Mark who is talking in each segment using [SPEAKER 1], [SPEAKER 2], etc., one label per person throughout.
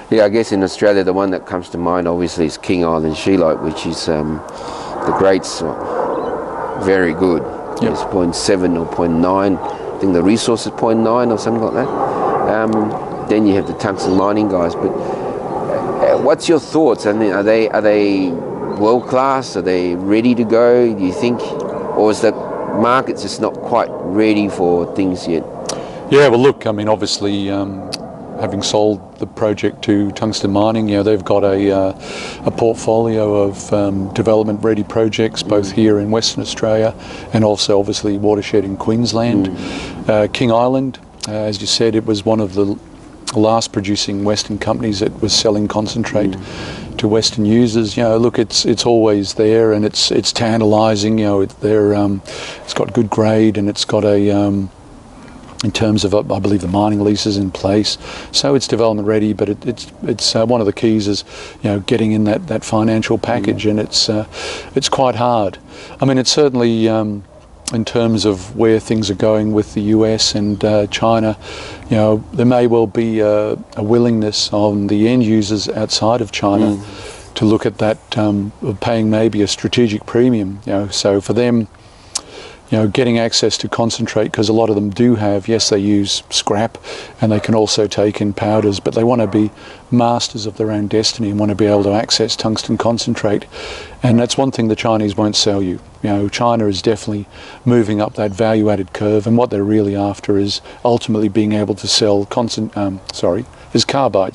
[SPEAKER 1] Yeah, I guess in Australia the one that comes to mind obviously is King Island scheelite, which is the grades very good.
[SPEAKER 2] Yep.
[SPEAKER 1] It's 0.7 or 0.9. I think the resource is 0.9 or something like that. Then you have the tungsten mining guys. But what's your thoughts? I mean, are they world class? Are they ready to go? Do you think, or is the market just not quite ready for things yet?
[SPEAKER 2] Yeah, well, look, I mean, obviously, having sold the project to Tungsten Mining, they've got a portfolio of development-ready projects, both here in Western Australia and also, obviously, watershed in Queensland. King Island, as you said, it was one of the last producing Western companies that was selling concentrate to Western users. Look, it's always there, and it's tantalising. It's got good grade, and it's got in terms of, I believe, the mining leases in place, so it's development ready. But it's one of the keys is getting in that financial package, and it's quite hard. I mean, it's certainly in terms of where things are going with the US and China, there may well be a willingness on the end users outside of China to look at that, paying maybe a strategic premium. So for them, getting access to concentrate, because a lot of them do have, yes, they use scrap and they can also take in powders, but they want to be masters of their own destiny and want to be able to access tungsten concentrate. And that's one thing the Chinese won't sell you. China is definitely moving up that value-added curve, and what they're really after is ultimately being able to sell carbides,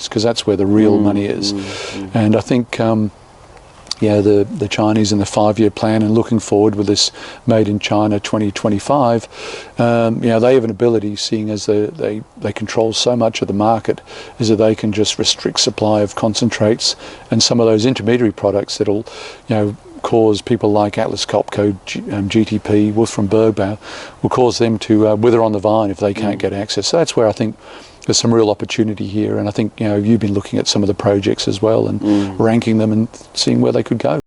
[SPEAKER 2] because that's where the real money is. And I think the Chinese in the 5-year plan and looking forward with this Made in China 2025, they have an ability, seeing as they control so much of the market, is that they can just restrict supply of concentrates and some of those intermediary products that'll, cause people like Atlas Copco, GTP, Wolfram Bergbau, will cause them to wither on the vine if they can't get access. So that's where I think there's some real opportunity here, and I think you've been looking at some of the projects as well and ranking them and seeing where they could go.